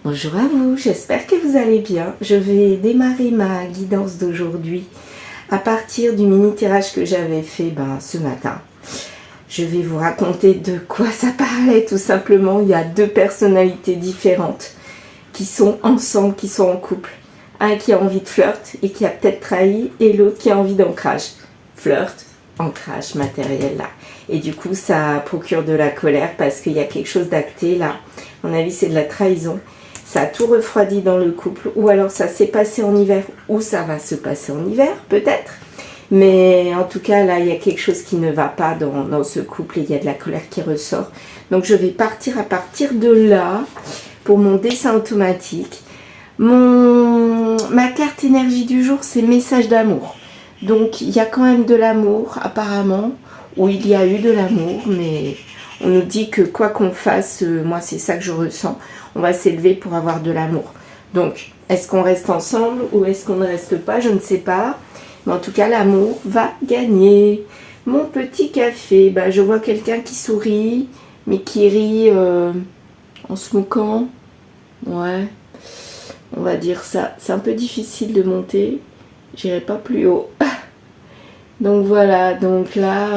Bonjour à vous, j'espère que vous allez bien. Je vais démarrer ma guidance d'aujourd'hui à partir du mini-tirage que j'avais fait ce matin. Je vais vous raconter de quoi ça parlait tout simplement. Il y a deux personnalités différentes qui sont ensemble, qui sont en couple. Un qui a envie de flirt et qui a peut-être trahi, et l'autre qui a envie d'ancrage. Flirt, ancrage matériel là. Et du coup ça procure de la colère parce qu'il y a quelque chose d'acté là. À mon avis c'est de la trahison. Ça a tout refroidi dans le couple, ou alors ça s'est passé en hiver, ou ça va se passer en hiver, peut-être. Mais en tout cas, là, il y a quelque chose qui ne va pas dans ce couple et il y a de la colère qui ressort. Donc, je vais partir à partir de là pour mon dessin automatique. Ma carte énergie du jour, c'est message d'amour. Donc, il y a quand même de l'amour, apparemment, ou il y a eu de l'amour, mais on nous dit que quoi qu'on fasse, moi, c'est ça que je ressens. On va s'élever pour avoir de l'amour. Donc, est-ce qu'on reste ensemble ou est-ce qu'on ne reste pas? Je ne sais pas. Mais en tout cas, l'amour va gagner. Mon petit café. Je vois quelqu'un qui sourit, mais qui rit en se moquant. Ouais, on va dire ça. C'est un peu difficile de monter. J'irai pas plus haut. Donc voilà, donc là,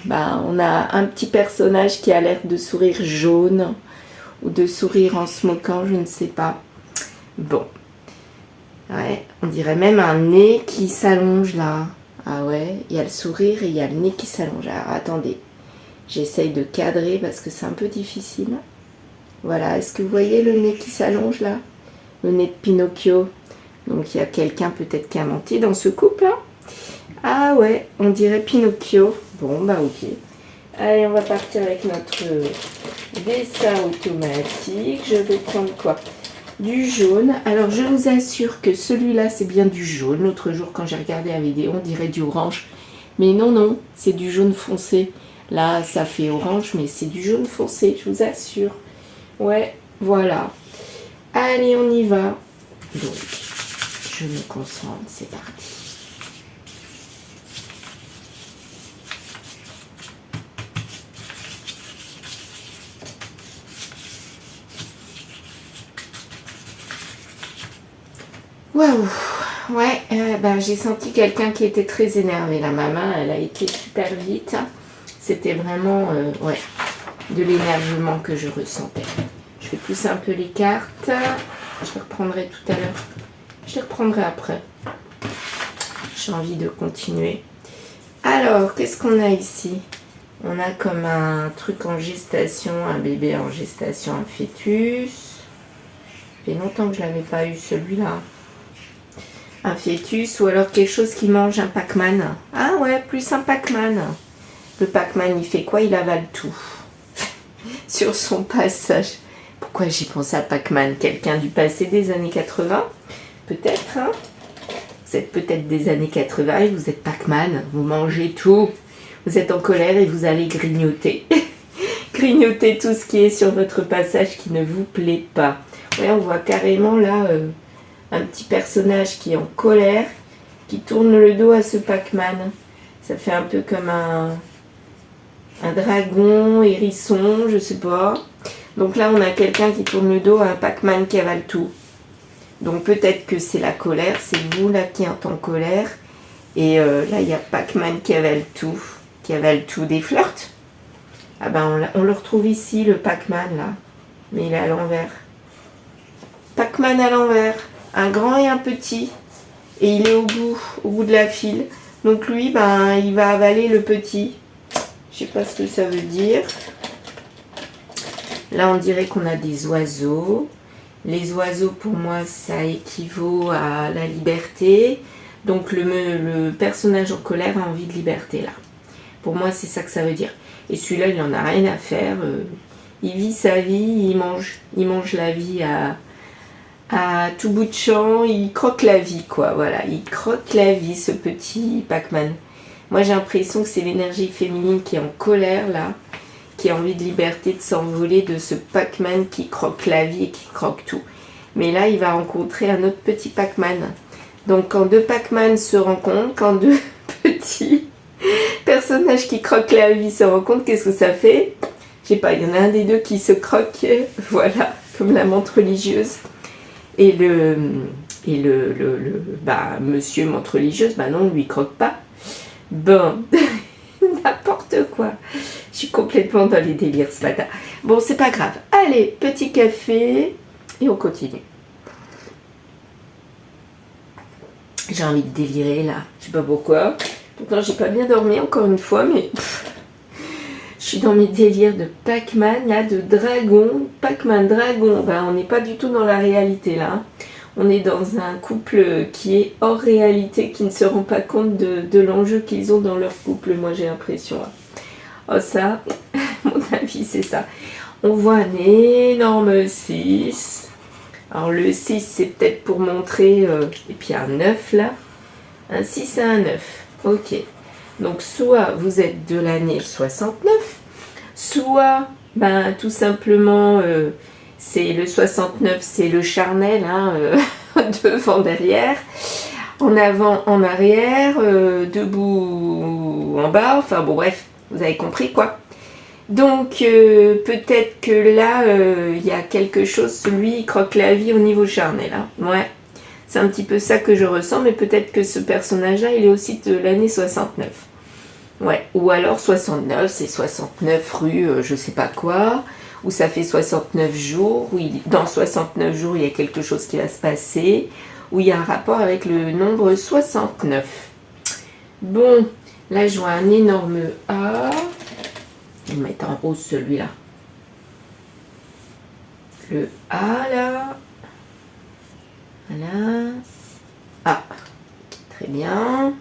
on a un petit personnage qui a l'air de sourire jaune. Ou de sourire en se moquant, je ne sais pas. Bon. Ouais, on dirait même un nez qui s'allonge là. Ah ouais, il y a le sourire et il y a le nez qui s'allonge. Alors attendez, j'essaye de cadrer parce que c'est un peu difficile. Voilà, est-ce que vous voyez le nez qui s'allonge là? Le nez de Pinocchio. Donc il y a quelqu'un peut-être qui a menti dans ce couple là. Ah ouais, on dirait Pinocchio. Bon, ok. Allez, on va partir avec notre dessin automatique. Je vais prendre quoi? Du jaune. Alors, je vous assure que celui-là, c'est bien du jaune. L'autre jour, quand j'ai regardé la vidéo, on dirait du orange. Mais non, c'est du jaune foncé. Là, ça fait orange, mais c'est du jaune foncé, je vous assure. Ouais, voilà. Allez, on y va. Donc, je me concentre, c'est parti. Waouh, ouais, j'ai senti quelqu'un qui était très énervé. Là, ma main, elle a été super vite. C'était vraiment, de l'énervement que je ressentais. Je vais pousser un peu les cartes. Je les reprendrai tout à l'heure. Je les reprendrai après. J'ai envie de continuer. Alors, qu'est-ce qu'on a ici? On a comme un truc en gestation, un bébé en gestation, un fœtus. Ça fait longtemps que je n'avais pas eu celui-là. Un fœtus ou alors quelque chose qui mange un Pac-Man. Ah ouais, plus un Pac-Man. Le Pac-Man, il fait quoi? Il avale tout. Sur son passage. Pourquoi j'y pense à Pac-Man? Quelqu'un du passé des années 80? Peut-être, hein? Vous êtes peut-être des années 80 et vous êtes Pac-Man. Vous mangez tout. Vous êtes en colère et vous allez grignoter. Grignoter tout ce qui est sur votre passage qui ne vous plaît pas. Ouais, on voit carrément là... un petit personnage qui est en colère, qui tourne le dos à ce Pac-Man. Ça fait un peu comme un dragon, hérisson, je sais pas. Donc là, on a quelqu'un qui tourne le dos à un Pac-Man qui avale tout. Donc peut-être que c'est la colère, c'est vous là qui êtes en colère. Et là, il y a Pac-Man qui avale tout des flirts. Ah on le retrouve ici, le Pac-Man là. Mais il est à l'envers. Pac-Man à l'envers. Un grand et un petit, et il est au bout de la file. Donc lui, il va avaler le petit. Je sais pas ce que ça veut dire. Là, on dirait qu'on a des oiseaux. Les oiseaux, pour moi, ça équivaut à la liberté. Donc le personnage en colère a envie de liberté là. Pour moi, c'est ça que ça veut dire. Et celui-là, il n'en a rien à faire. Il vit sa vie, il mange la vie à tout bout de champ, il croque la vie, quoi. Voilà, il croque la vie, ce petit Pac-Man. Moi, j'ai l'impression que c'est l'énergie féminine qui est en colère, là, qui a envie de liberté, de s'envoler de ce Pac-Man qui croque la vie et qui croque tout. Mais là, il va rencontrer un autre petit Pac-Man. Donc, quand deux Pac-Man se rencontrent, quand deux petits personnages qui croquent la vie se rencontrent, qu'est-ce que ça fait? Je sais pas, il y en a un des deux qui se croque, voilà. comme la montre religieuse. Et monsieur montre religieuse, bah non, lui, il croque pas. Bon, n'importe quoi. Je suis complètement dans les délires ce matin. Bon, c'est pas grave. Allez, petit café et on continue. J'ai envie de délirer là, je sais pas pourquoi. Pourtant, j'ai pas bien dormi encore une fois, mais je suis dans mes délires de Pac-Man, là, de dragon. Pac-Man, dragon, ben, on n'est pas du tout dans la réalité là. On est dans un couple qui est hors réalité, qui ne se rend pas compte de l'enjeu qu'ils ont dans leur couple, moi j'ai l'impression. Oh ça, à mon avis c'est ça. On voit un énorme 6. Alors le 6 c'est peut-être pour montrer, et puis un 9 là. Un 6 et un 9, ok. Donc soit vous êtes de l'année 69, soit ben, tout simplement c'est le 69, c'est le charnel, hein, devant, derrière, en avant, en arrière, debout, en bas, enfin bon bref, vous avez compris quoi. Donc peut-être que là, il y a quelque chose, celui il croque la vie au niveau charnel, hein. Ouais, c'est un petit peu ça que je ressens, mais peut-être que ce personnage-là, il est aussi de l'année 69. Ouais, ou alors 69, c'est 69 rue je sais pas quoi, où ça fait 69 jours, où dans 69 jours il y a quelque chose qui va se passer, où il y a un rapport avec le nombre 69. Bon, là je vois un énorme A, je vais mettre en rose celui-là. Le A là, voilà, A, très bien,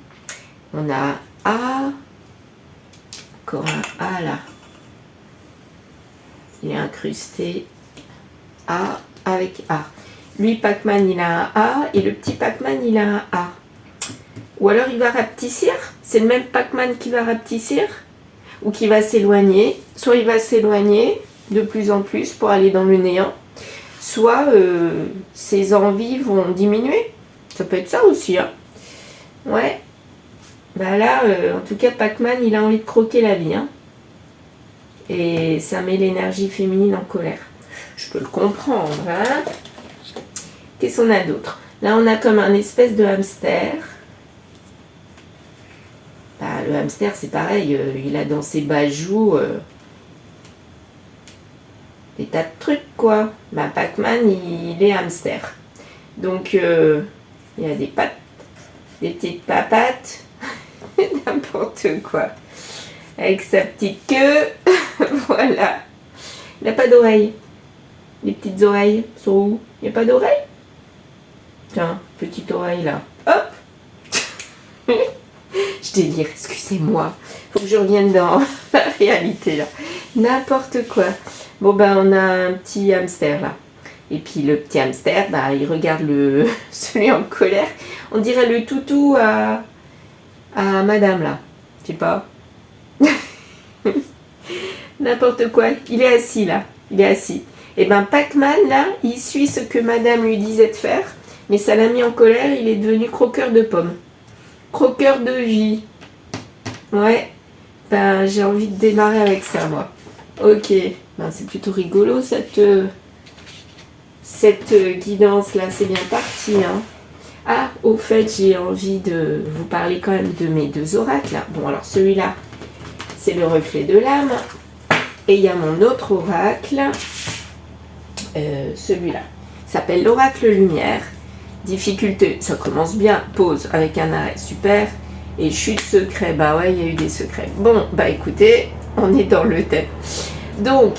on a A, encore un A là. Il est incrusté A avec A. Lui, Pac-Man, il a un A et le petit Pac-Man, il a un A. Ou alors il va rapetissir. C'est le même Pac-Man qui va rapetissir ou qui va s'éloigner. Soit il va s'éloigner de plus en plus pour aller dans le néant. Soit ses envies vont diminuer. Ça peut être ça aussi, hein. Ouais. Bah là, en tout cas, Pac-Man, il a envie de croquer la vie, hein. Et ça met l'énergie féminine en colère. Je peux le comprendre, hein. Qu'est-ce qu'on a d'autre? Là, on a comme un espèce de hamster. Bah, le hamster, c'est pareil. Il a dans ses bajoux des tas de trucs, quoi. Bah, Pac-Man, il est hamster. Donc, il y a des pattes, des petites papates, n'importe quoi. Avec sa petite queue, voilà. Il n'a pas d'oreilles. Les petites oreilles sont où? Il n'y a pas d'oreilles? Tiens, petite oreille là. Hop. Je délire, excusez-moi. Faut que je revienne dans la réalité là. N'importe quoi. Bon ben on a un petit hamster là. Et puis le petit hamster, bah, il regarde celui en colère. On dirait le toutou à madame là. Je sais pas. N'importe quoi. Il est assis là. Il est assis. Et ben Pac-Man là, il suit ce que madame lui disait de faire. Mais ça l'a mis en colère. Il est devenu croqueur de pommes. Croqueur de vie. Ouais. Ben j'ai envie de démarrer avec ça moi. Ok. Ben c'est plutôt rigolo cette guidance là. C'est bien parti, hein. Ah, au fait, j'ai envie de vous parler quand même de mes deux oracles là. Bon, alors celui-là, c'est le reflet de l'âme. Et il y a mon autre oracle, celui-là. S'appelle l'oracle lumière. Difficulté, ça commence bien. Pause avec un arrêt, super. Et chute secret, bah ouais, il y a eu des secrets. Bon, bah écoutez, on est dans le thème. Donc,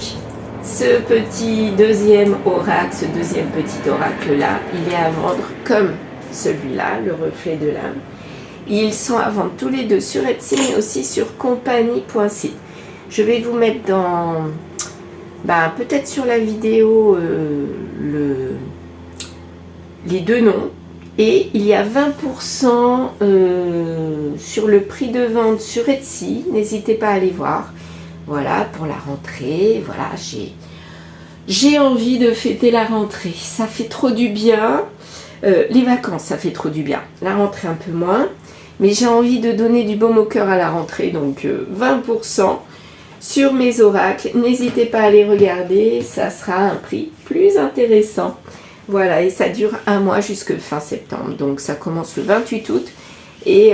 ce petit deuxième oracle, ce deuxième petit oracle là, il est à vendre comme celui-là, le reflet de l'âme. Ils sont à vendre tous les deux sur Etsy, mais aussi sur compagnie.site. Je vais vous mettre dans, peut-être sur la vidéo, les deux noms. Et il y a 20% sur le prix de vente sur Etsy. N'hésitez pas à aller voir. Voilà, pour la rentrée. Voilà, j'ai envie de fêter la rentrée. Ça fait trop du bien. Les vacances, ça fait trop du bien. La rentrée, un peu moins. Mais j'ai envie de donner du baume au cœur à la rentrée. Donc, 20% sur mes oracles. N'hésitez pas à les regarder, ça sera un prix plus intéressant. Voilà, et ça dure un mois jusque fin septembre. Donc ça commence le 28 août et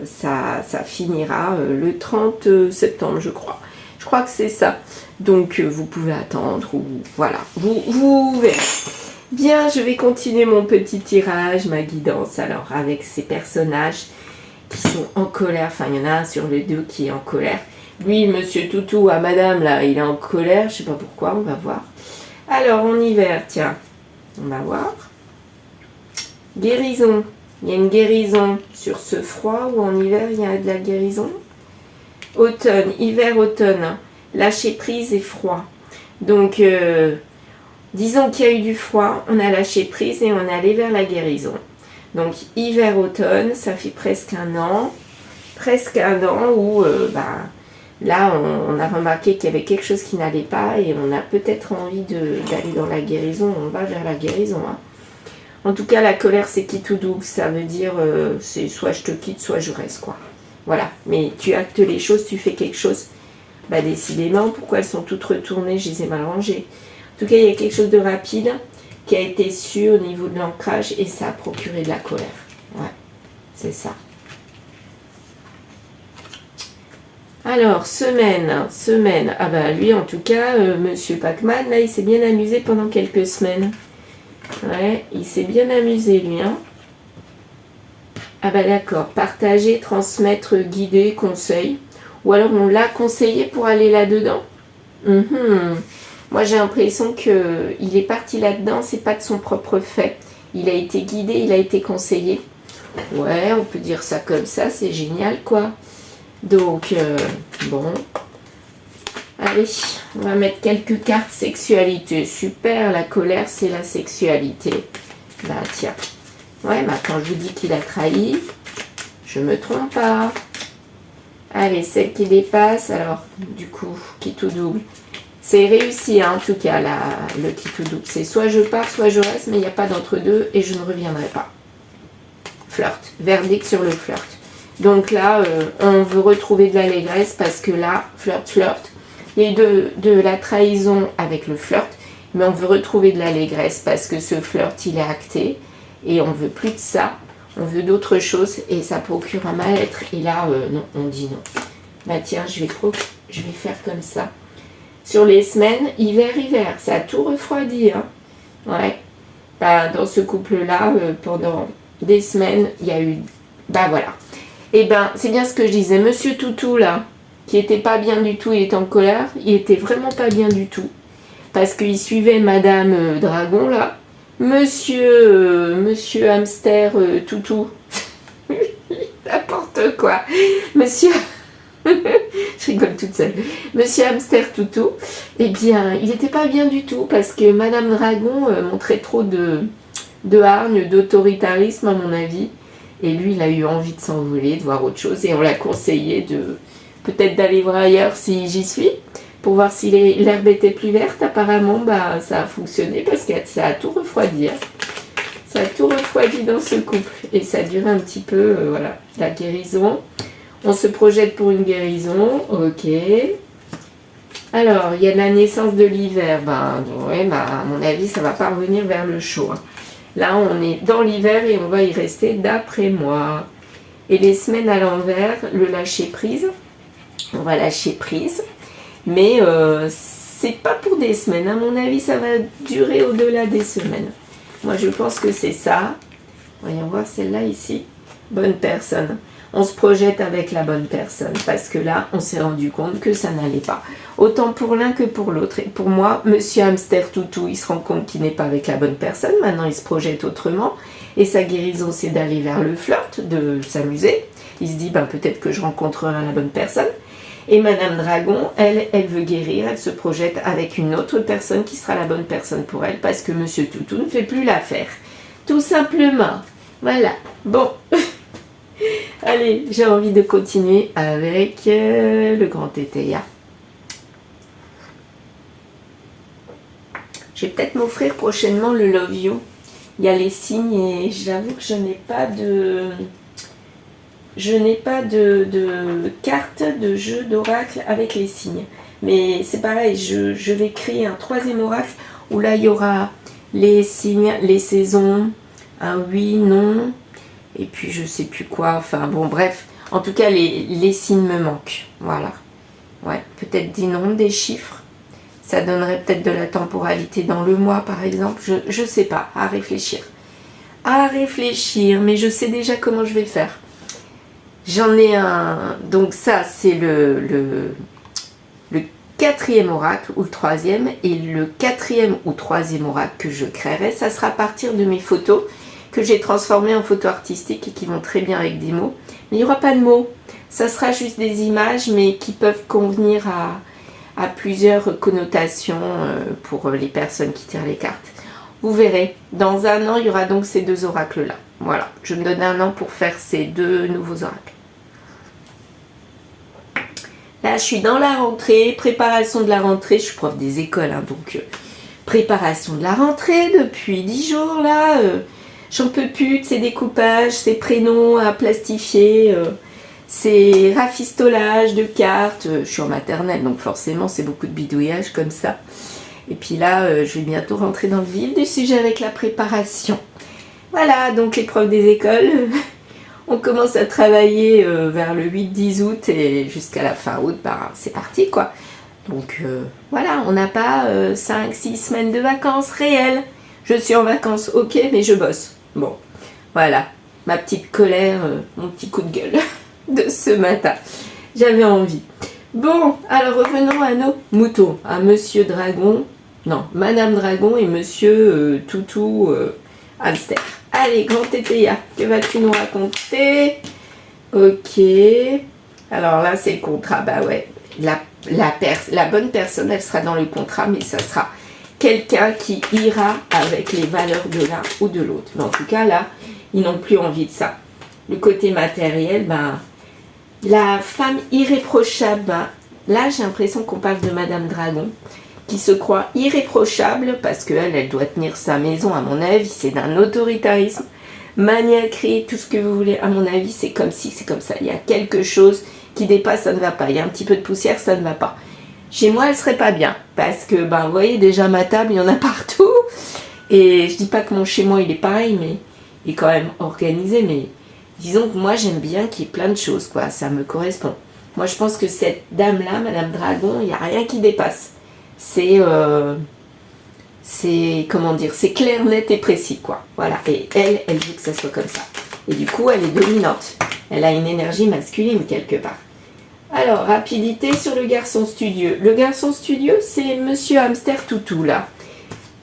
ça finira le 30 septembre, je crois. Je crois que c'est ça. Donc vous pouvez attendre ou voilà, vous verrez. Bien, je vais continuer mon petit tirage, ma guidance, alors avec ces personnages qui sont en colère. Enfin, il y en a un sur les deux qui est en colère. Lui, Monsieur Toutou, à Madame, là, il est en colère. Je sais pas pourquoi, on va voir. Alors, en hiver, tiens, on va voir. Guérison. Il y a une guérison sur ce froid ou en hiver, il y a de la guérison. Automne, hiver, automne. Lâcher prise et froid. Donc, disons qu'il y a eu du froid, on a lâché prise et on est allé vers la guérison. Donc, hiver-automne, ça fait presque un an. Presque un an où, là, on a remarqué qu'il y avait quelque chose qui n'allait pas et on a peut-être envie d'aller dans la guérison. On va vers la guérison. Hein. En tout cas, la colère, c'est quitte ou double. Ça veut dire, c'est soit je te quitte, soit je reste, quoi. Voilà. Mais tu actes les choses, tu fais quelque chose. Bah, décidément, pourquoi elles sont toutes retournées, je les ai mal rangées. En tout cas, il y a quelque chose de rapide qui a été su au niveau de l'ancrage et ça a procuré de la colère. Ouais, c'est ça. Alors, semaine. Ah bah lui, en tout cas, Monsieur Pac-Man, là, il s'est bien amusé pendant quelques semaines. Ouais, il s'est bien amusé, lui. Hein. Ah bah d'accord, partager, transmettre, guider, conseil. Ou alors on l'a conseillé pour aller là-dedans. Moi j'ai l'impression qu'il est parti là-dedans, c'est pas de son propre fait. Il a été guidé, il a été conseillé. Ouais, on peut dire ça comme ça, c'est génial quoi. Donc, bon. Allez, on va mettre quelques cartes sexualité. Super, la colère c'est la sexualité. Bah tiens. Ouais, maintenant je vous dis qu'il a trahi. Je me trompe pas. Allez, celle qui dépasse, alors du coup, quitte ou double. C'est réussi hein, en tout cas, le quitte ou double. C'est soit je pars, soit je reste, mais il n'y a pas d'entre-deux et je ne reviendrai pas. Flirt, verdict sur le flirt. Donc là, on veut retrouver de l'allégresse parce que là, flirt. Il y a eu de la trahison avec le flirt, mais on veut retrouver de l'allégresse parce que ce flirt, il est acté et on veut plus de ça. On veut d'autres choses et ça procure un mal-être. Et là, non, on dit non. Bah tiens, je vais faire comme ça. Sur les semaines, hiver, ça a tout refroidi. Hein. Ouais. Bah, dans ce couple-là, pendant des semaines, il y a eu... Bah voilà. Et ben, c'est bien ce que je disais. Monsieur Toutou, là, qui était pas bien du tout, il était en colère. Il était vraiment pas bien du tout. Parce qu'il suivait Madame Dragon, là. Monsieur Hamster Toutou. N'importe quoi. Monsieur... Je rigole toute seule. Monsieur Hamster Toutou, eh bien, il n'était pas bien du tout parce que Madame Dragon montrait trop de hargne, d'autoritarisme à mon avis. Et lui, il a eu envie de s'envoler, de voir autre chose. Et on l'a conseillé de peut-être d'aller voir ailleurs si j'y suis. Pour voir si l'herbe était plus verte. Apparemment, bah, ça a fonctionné parce que ça a tout refroidi. Hein. Ça a tout refroidi dans ce couple. Et ça a duré un petit peu, voilà, la guérison. On se projette pour une guérison, ok. Alors, il y a la naissance de l'hiver. Ben, ouais, à mon avis, ça va pas revenir vers le chaud. Hein. Là, on est dans l'hiver et on va y rester d'après moi. Et les semaines à l'envers, le lâcher prise. On va lâcher prise. Mais c'est pas pour des semaines. À mon avis, ça va durer au-delà des semaines. Moi, je pense que c'est ça. Voyons voir celle-là ici. Bonne personne. On se projette avec la bonne personne parce que là, on s'est rendu compte que ça n'allait pas. Autant pour l'un que pour l'autre. Et pour moi, Monsieur Hamster Toutou, il se rend compte qu'il n'est pas avec la bonne personne. Maintenant, il se projette autrement. Et sa guérison, c'est d'aller vers le flirt, de s'amuser. Il se dit, ben, peut-être que je rencontrerai la bonne personne. Et Madame Dragon, elle veut guérir. Elle se projette avec une autre personne qui sera la bonne personne pour elle parce que Monsieur Toutou ne fait plus l'affaire. Tout simplement. Voilà. Bon. Allez, j'ai envie de continuer avec le grand Tétéia. Je vais peut-être m'offrir prochainement le Love You. Il y a les signes et j'avoue que je n'ai pas de... je n'ai pas de carte de jeu d'oracle avec les signes. Mais c'est pareil, je vais créer un troisième oracle où là il y aura les signes, les saisons, un oui, non, et puis je sais plus quoi, enfin bon bref, en tout cas les signes me manquent, voilà. Ouais, peut-être des noms, des chiffres, ça donnerait peut-être de la temporalité dans le mois par exemple, je sais pas, à réfléchir. À réfléchir, mais je sais déjà comment je vais faire. J'en ai un, donc ça c'est le quatrième oracle ou le troisième, et le quatrième ou troisième oracle que je créerai, ça sera à partir de mes photos que j'ai transformées en photos artistiques et qui vont très bien avec des mots. Mais il n'y aura pas de mots, ça sera juste des images mais qui peuvent convenir à plusieurs connotations pour les personnes qui tirent les cartes. Vous verrez, dans un an il y aura donc ces deux oracles là. Voilà, je me donne un an pour faire ces deux nouveaux oracles. Là, je suis dans la rentrée, préparation de la rentrée. Je suis prof des écoles, hein, donc préparation de la rentrée depuis 10 jours, là. J'en peux plus de ces découpages, ces prénoms à plastifier, ces rafistolages de cartes. Je suis en maternelle, donc forcément, c'est beaucoup de bidouillage comme ça. Et puis là, je vais bientôt rentrer dans le vif du sujet avec la préparation. Voilà, donc les profs des écoles... On commence à travailler vers le 8-10 août et jusqu'à la fin août, bah, c'est parti quoi. Donc voilà, on n'a pas 5-6 semaines de vacances réelles. Je suis en vacances, ok, mais je bosse. Bon, voilà, ma petite colère, mon petit coup de gueule de ce matin. J'avais envie. Bon, alors revenons à nos moutons, à Monsieur Dragon, non, Madame Dragon et Monsieur Toutou Hamster. Allez, grand tétéa, que vas-tu nous raconter? Ok. Alors là, c'est le contrat. Bah ouais, la bonne personne, elle sera dans le contrat, mais ça sera quelqu'un qui ira avec les valeurs de l'un ou de l'autre. Mais en tout cas, là, ils n'ont plus envie de ça. Le côté matériel, ben, la femme irréprochable, ben, là, j'ai l'impression qu'on parle de Madame Dragon, qui se croit irréprochable parce qu'elle, elle doit tenir sa maison, à mon avis, c'est d'un autoritarisme, maniaquerie, tout ce que vous voulez, à mon avis, c'est comme si, c'est comme ça. Il y a quelque chose qui dépasse, ça ne va pas. Il y a un petit peu de poussière, ça ne va pas. Chez moi, elle serait pas bien parce que, ben, vous voyez, déjà ma table, il y en a partout. Et je dis pas que mon chez moi, il est pareil, mais il est quand même organisé. Mais disons que moi, j'aime bien qu'il y ait plein de choses, quoi. Ça me correspond. Moi, je pense que cette dame-là, Madame Dragon, il n'y a rien qui dépasse. C'est comment dire, c'est clair, net et précis quoi. Voilà, et elle veut que ça soit comme ça. Et du coup, elle est dominante. Elle a une énergie masculine quelque part. Alors, rapidité sur le garçon studieux. Le garçon studieux, c'est Monsieur Hamster Toutou là.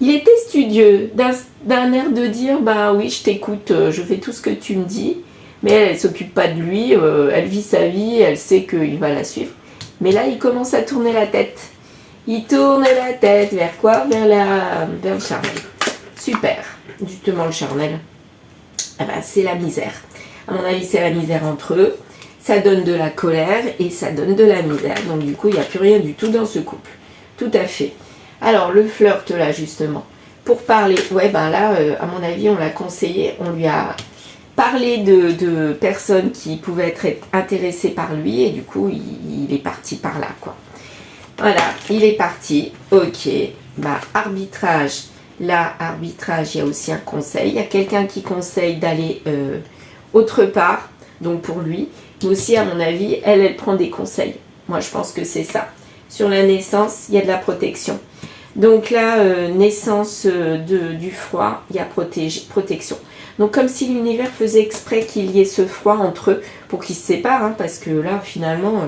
Il était studieux d'un air de dire bah oui, je t'écoute, je fais tout ce que tu me dis. Mais elle s'occupe pas de lui, elle vit sa vie, elle sait qu'il va la suivre. Mais là, il commence à tourner la tête. Il tourne la tête vers quoi? Vers le charnel. Super. Justement, le charnel, ah ben, c'est la misère. À mon avis, c'est la misère entre eux. Ça donne de la colère et ça donne de la misère. Donc, du coup, il n'y a plus rien du tout dans ce couple. Tout à fait. Alors, le flirt, là, justement. Pour parler, ouais, ben là, à mon avis, on l'a conseillé. On lui a parlé de personnes qui pouvaient être intéressées par lui. Et du coup, il est parti par là, quoi. Voilà, il est parti. Ok, bah arbitrage. Là, arbitrage, il y a aussi un conseil. Il y a quelqu'un qui conseille d'aller autre part, donc pour lui. Mais aussi, à mon avis, elle prend des conseils. Moi, je pense que c'est ça. Sur la naissance, il y a de la protection. Donc là, naissance du froid, il y a protection. Donc comme si l'univers faisait exprès qu'il y ait ce froid entre eux pour qu'ils se séparent, hein, parce que là, finalement...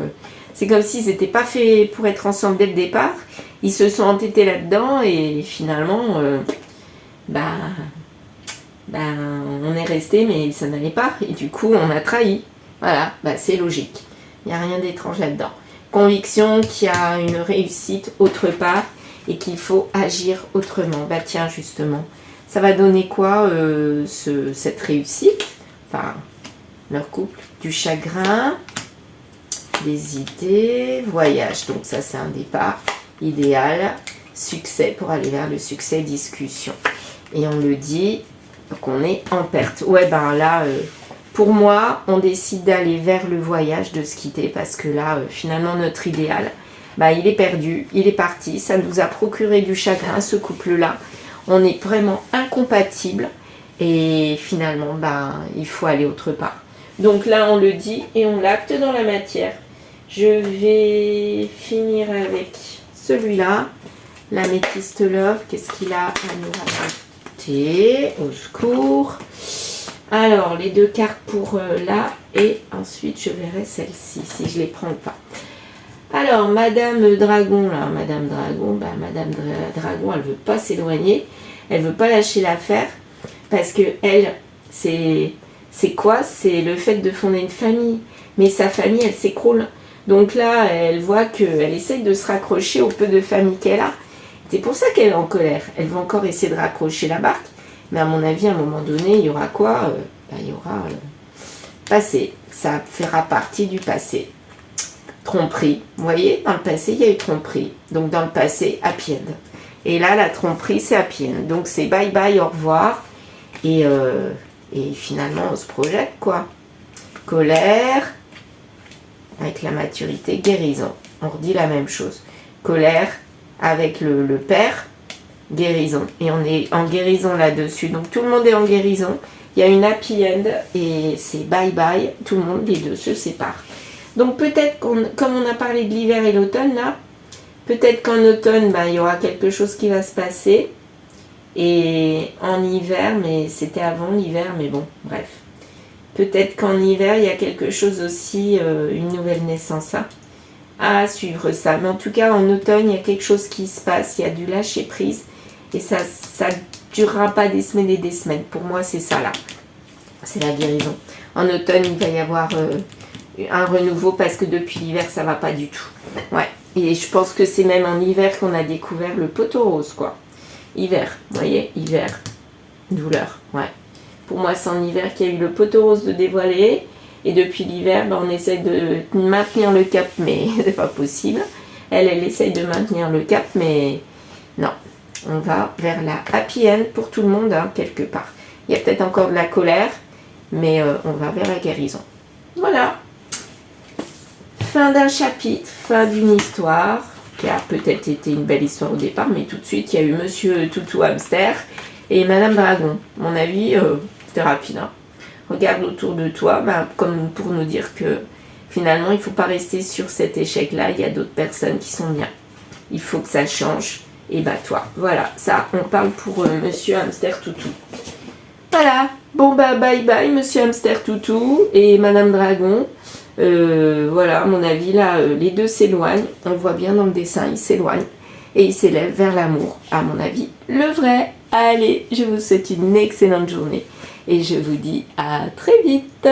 c'est comme s'ils n'étaient pas faits pour être ensemble dès le départ. Ils se sont entêtés là-dedans et finalement, on est resté, mais ça n'allait pas. Et du coup, on a trahi. Voilà, c'est logique. Il n'y a rien d'étrange là-dedans. Conviction qu'il y a une réussite autre part et qu'il faut agir autrement. Bah tiens, justement, ça va donner quoi cette réussite? Enfin, leur couple, du chagrin... des idées, voyage, donc ça c'est un départ idéal, succès pour aller vers le succès, discussion. Et on le dit qu'on est en perte. Ouais, ben là, Pour moi, on décide d'aller vers le voyage, de se quitter, parce que là, finalement, notre idéal, bah, il est perdu, il est parti. Ça nous a procuré du chagrin, ce couple-là. On est vraiment incompatibles. Et finalement, bah, il faut aller autre part. Donc là, on le dit et on l'acte dans la matière. Je vais finir avec celui-là. L'améthyste Love, qu'est-ce qu'il a à nous raconter? Au secours. Alors, les 2 cartes pour là, et ensuite je verrai celle-ci, si je les prends pas. Alors, Madame Dragon, là, Madame Dragon, Dragon, elle veut pas s'éloigner, elle veut pas lâcher l'affaire, parce que elle, c'est quoi? C'est le fait de fonder une famille, mais sa famille, elle s'écroule. Donc là, elle voit qu'elle essaye de se raccrocher au peu de famille qu'elle a. C'est pour ça qu'elle est en colère. Elle va encore essayer de raccrocher la barque. Mais à mon avis, à un moment donné, il y aura quoi? Il y aura passé. Ça fera partie du passé. Tromperie. Vous voyez, dans le passé, il y a eu tromperie. Donc dans le passé, happy end. Et là, la tromperie, c'est happy end. Donc c'est bye bye, au revoir. Et finalement, on se projette, quoi. Colère. Avec la maturité, guérison. On redit la même chose. Colère avec le père. Guérison. Et on est en guérison là-dessus. Donc tout le monde est en guérison. Il y a une happy end et c'est bye bye. Tout le monde, les deux se séparent. Donc peut-être, comme on a parlé de l'hiver et l'automne là, peut-être qu'en automne, bah, il y aura quelque chose qui va se passer. Et en hiver, mais c'était avant l'hiver, mais bon, bref. Peut-être qu'en hiver, il y a quelque chose aussi, une nouvelle naissance à suivre ça. Mais en tout cas, en automne, il y a quelque chose qui se passe. Il y a du lâcher prise. Et ça durera pas des semaines et des semaines. Pour moi, c'est ça là. C'est la guérison. En automne, il va y avoir un renouveau parce que depuis l'hiver, ça va pas du tout. Ouais. Et je pense que c'est même en hiver qu'on a découvert le poteau rose, quoi. Hiver, vous voyez, hiver. Douleur, ouais. Pour moi, c'est en hiver qu'il y a eu le poteau rose de dévoiler. Et depuis l'hiver, ben, on essaie de maintenir le cap, mais c'est pas possible. Elle essaye de maintenir le cap, mais non. On va vers la happy end pour tout le monde, hein, quelque part. Il y a peut-être encore de la colère, mais on va vers la guérison. Voilà. Fin d'un chapitre, fin d'une histoire, qui a peut-être été une belle histoire au départ, mais tout de suite, il y a eu Monsieur Toutou Hamster et Madame Dragon. À mon avis, c'était rapide. Hein. Regarde autour de toi, ben, comme pour nous dire que finalement, il ne faut pas rester sur cet échec-là. Il y a d'autres personnes qui sont bien. Il faut que ça change. Et bah toi, voilà, ça, on parle pour Monsieur Hamster Toutou. Voilà, bon bah bye bye Monsieur Hamster Toutou et Madame Dragon. Voilà, à mon avis, là, les deux s'éloignent. On le voit bien dans le dessin, ils s'éloignent. Et ils s'élèvent vers l'amour, à mon avis, le vrai. Allez, je vous souhaite une excellente journée. Et je vous dis à très vite.